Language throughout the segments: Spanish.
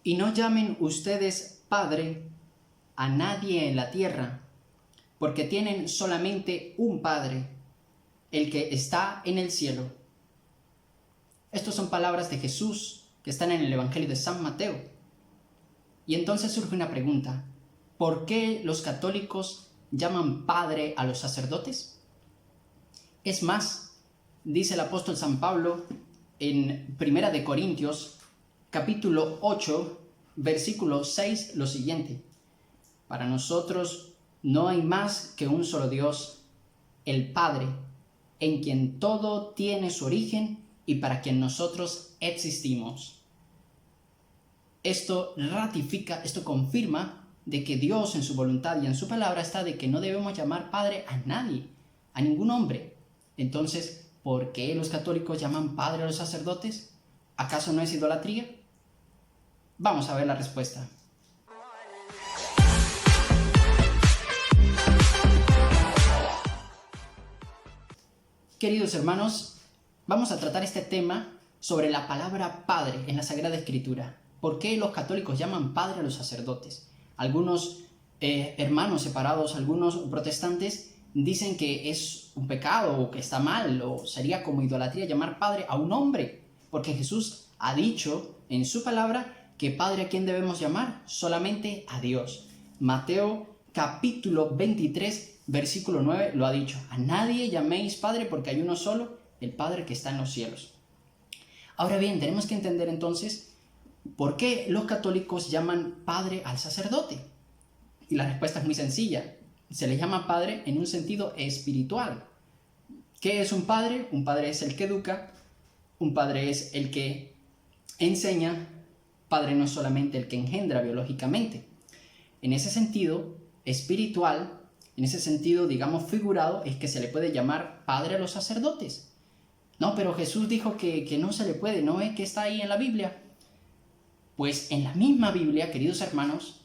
Y no llamen ustedes Padre a nadie en la tierra, porque tienen solamente un Padre, el que está en el cielo. Estas son palabras de Jesús que están en el Evangelio de San Mateo. Y entonces surge una pregunta: ¿por qué los católicos llaman Padre a los sacerdotes? Es más, dice el apóstol San Pablo en 1 de Corintios, capítulo 8, versículo 6, lo siguiente: para nosotros no hay más que un solo Dios, el Padre, en quien todo tiene su origen y para quien nosotros existimos. Esto ratifica, esto confirma de que Dios en su voluntad y en su palabra está de que no debemos llamar Padre a nadie, a ningún hombre. Entonces, ¿por qué los católicos llaman Padre a los sacerdotes? ¿Acaso no es idolatría? Vamos a ver la respuesta. Queridos hermanos, vamos a tratar este tema sobre la palabra Padre en la Sagrada Escritura. ¿Por qué los católicos llaman Padre a los sacerdotes? Algunos hermanos separados, algunos protestantes, dicen que es un pecado o que está mal o sería como idolatría llamar Padre a un hombre, porque Jesús ha dicho en su palabra que Padre a quién debemos llamar, solamente a Dios. Mateo capítulo 23, versículo 9 lo ha dicho: a nadie llaméis Padre porque hay uno solo, el Padre que está en los cielos. Ahora bien, tenemos que entender entonces ¿por qué los católicos llaman Padre al sacerdote? Y la respuesta es muy sencilla. Se le llama Padre en un sentido espiritual. ¿Qué es un padre? Un padre es el que educa, un padre es el que enseña, padre no es solamente el que engendra biológicamente. En ese sentido espiritual, en ese sentido, digamos, figurado, es que se le puede llamar Padre a los sacerdotes. No, pero Jesús dijo que no se le puede, ¿no es que está ahí en la Biblia? Pues en la misma Biblia, queridos hermanos,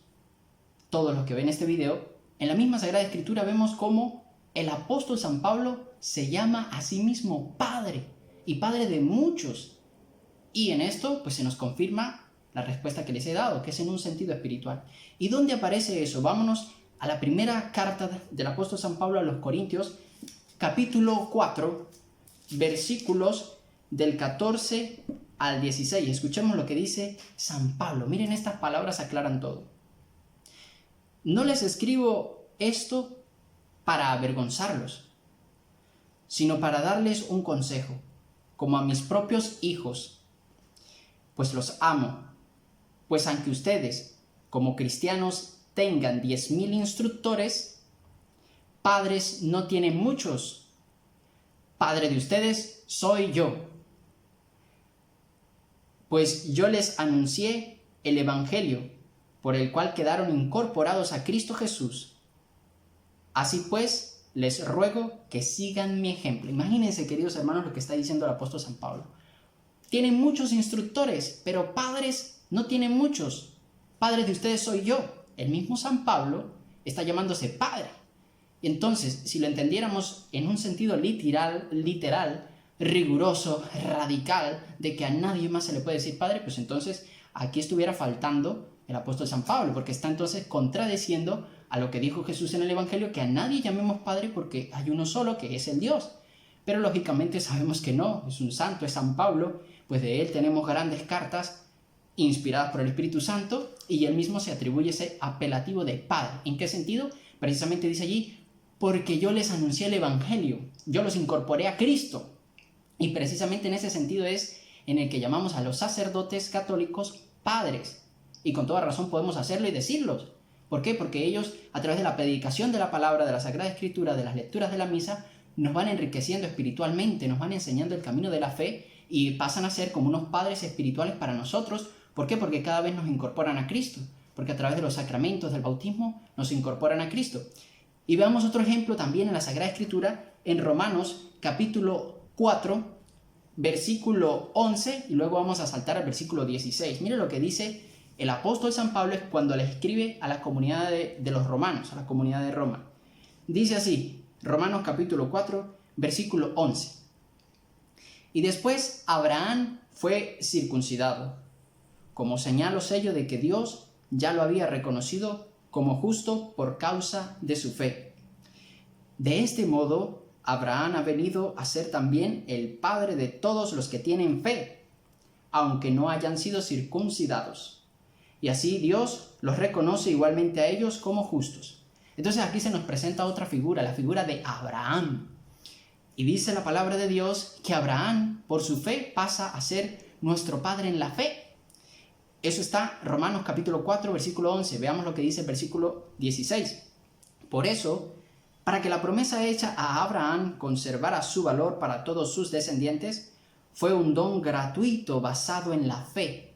todos los que ven este video, en la misma Sagrada Escritura vemos cómo el apóstol San Pablo se llama a sí mismo Padre, y Padre de muchos. Y en esto pues se nos confirma la respuesta que les he dado, que es en un sentido espiritual. ¿Y dónde aparece eso? Vámonos a la primera carta del apóstol San Pablo a los Corintios, capítulo 4, versículos del 14 al 16. Escuchemos lo que dice San Pablo. Miren, estas palabras aclaran todo. No les escribo esto para avergonzarlos, sino para darles un consejo, como a mis propios hijos, pues los amo. Pues aunque ustedes, como cristianos, tengan 10,000 instructores, padres no tienen muchos. Padre de ustedes soy yo. Pues yo les anuncié el Evangelio, por el cual quedaron incorporados a Cristo Jesús. Así pues, les ruego que sigan mi ejemplo. Imagínense, queridos hermanos, lo que está diciendo el apóstol San Pablo. Tienen muchos instructores, pero padres no tienen muchos. Padre de ustedes soy yo. El mismo San Pablo está llamándose Padre. Y entonces, si lo entendiéramos en un sentido literal, riguroso, radical, de que a nadie más se le puede decir Padre, pues entonces aquí estuviera faltando el apóstol San Pablo, porque está entonces contradeciendo a lo que dijo Jesús en el Evangelio, que a nadie llamemos Padre porque hay uno solo, que es el Dios. Pero lógicamente sabemos que no, es un santo, es San Pablo, pues de él tenemos grandes cartas inspiradas por el Espíritu Santo, y él mismo se atribuye ese apelativo de Padre. ¿En qué sentido? Precisamente dice allí: porque yo les anuncié el Evangelio, yo los incorporé a Cristo. Y precisamente en ese sentido es en el que llamamos a los sacerdotes católicos padres. Y con toda razón podemos hacerlo y decirlos. ¿Por qué? Porque ellos, a través de la predicación de la palabra, de la Sagrada Escritura, de las lecturas de la misa, nos van enriqueciendo espiritualmente, nos van enseñando el camino de la fe y pasan a ser como unos padres espirituales para nosotros. ¿Por qué? Porque cada vez nos incorporan a Cristo, porque a través de los sacramentos del bautismo nos incorporan a Cristo. Y veamos otro ejemplo también en la Sagrada Escritura, en Romanos capítulo 4, versículo 11, y luego vamos a saltar al versículo 16. Mire lo que dice el apóstol San Pablo cuando le escribe a la comunidad de los romanos, a la comunidad de Roma. Dice así, Romanos capítulo 4, versículo 11. Y después Abraham fue circuncidado, como señal o sello de que Dios ya lo había reconocido como justo por causa de su fe. De este modo, Abraham ha venido a ser también el padre de todos los que tienen fe, aunque no hayan sido circuncidados. Y así Dios los reconoce igualmente a ellos como justos. Entonces aquí se nos presenta otra figura, la figura de Abraham. Y dice la palabra de Dios que Abraham, por su fe, pasa a ser nuestro padre en la fe. Eso está Romanos capítulo 4, versículo 11. Veamos lo que dice el versículo 16. Por eso, para que la promesa hecha a Abraham conservara su valor para todos sus descendientes, fue un don gratuito basado en la fe.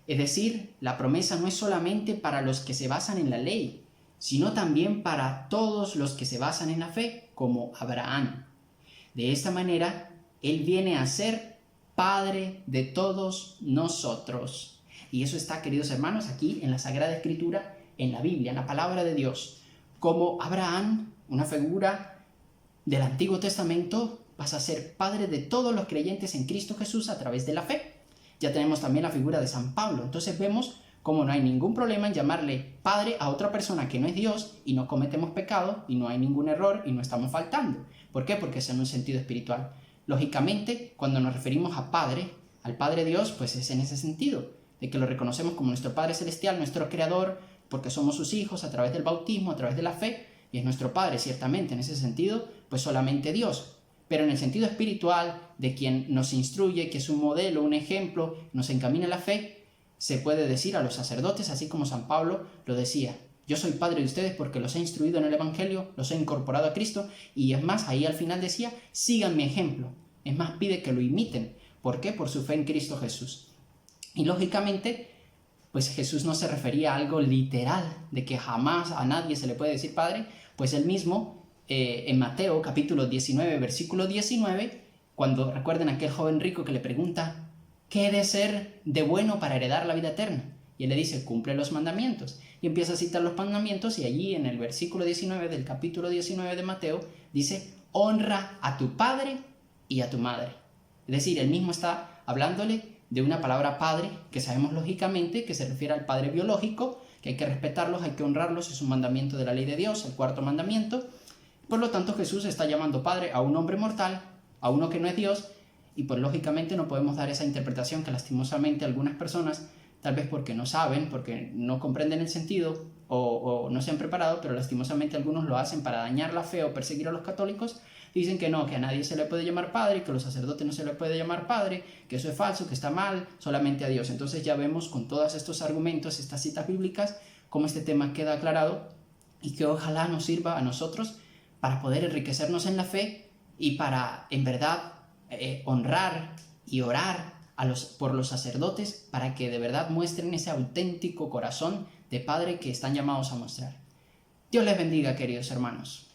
Es decir, la promesa no es solamente para los que se basan en la ley, sino también para todos los que se basan en la fe, como Abraham. De esta manera, él viene a ser Padre de todos nosotros. Y eso está, queridos hermanos, aquí en la Sagrada Escritura, en la Biblia, en la Palabra de Dios. Como Abraham, una figura del Antiguo Testamento, pasa a ser Padre de todos los creyentes en Cristo Jesús a través de la fe. Ya tenemos también la figura de San Pablo. Entonces vemos cómo no hay ningún problema en llamarle Padre a otra persona que no es Dios y no cometemos pecado y no hay ningún error y no estamos faltando. ¿Por qué? Porque es en un sentido espiritual. Lógicamente, cuando nos referimos a Padre, al Padre Dios, pues es en ese sentido, de que lo reconocemos como nuestro Padre Celestial, nuestro Creador, porque somos sus hijos a través del bautismo, a través de la fe, y es nuestro Padre, ciertamente, en ese sentido, pues solamente Dios. Pero en el sentido espiritual, de quien nos instruye, que es un modelo, un ejemplo, nos encamina a la fe, se puede decir a los sacerdotes, así como San Pablo lo decía: yo soy padre de ustedes porque los he instruido en el Evangelio, los he incorporado a Cristo, y es más, ahí al final decía, sigan mi ejemplo. Es más, pide que lo imiten. ¿Por qué? Por su fe en Cristo Jesús. Y lógicamente, pues Jesús no se refería a algo literal, de que jamás a nadie se le puede decir padre, pues él mismo, en Mateo capítulo 19, versículo 19, cuando recuerden aquel joven rico que le pregunta, ¿qué he de ser de bueno para heredar la vida eterna? Y él le dice, cumple los mandamientos. Y empieza a citar los mandamientos y allí en el versículo 19 del capítulo 19 de Mateo dice, honra a tu padre y a tu madre. Es decir, él mismo está hablándole de una palabra padre, que sabemos lógicamente que se refiere al padre biológico, que hay que respetarlos, hay que honrarlos, es un mandamiento de la ley de Dios, el cuarto mandamiento. Por lo tanto, Jesús está llamando padre a un hombre mortal, a uno que no es Dios, y pues lógicamente no podemos dar esa interpretación que lastimosamente algunas personas, tal vez porque no saben, porque no comprenden el sentido o no se han preparado, pero lastimosamente algunos lo hacen para dañar la fe o perseguir a los católicos, dicen que no, que a nadie se le puede llamar padre, que a los sacerdotes no se le puede llamar padre, que eso es falso, que está mal, solamente a Dios. Entonces ya vemos con todos estos argumentos, estas citas bíblicas, cómo este tema queda aclarado y que ojalá nos sirva a nosotros para poder enriquecernos en la fe y para, en verdad, honrar y orar por los sacerdotes para que de verdad muestren ese auténtico corazón de padre que están llamados a mostrar. Dios les bendiga, queridos hermanos.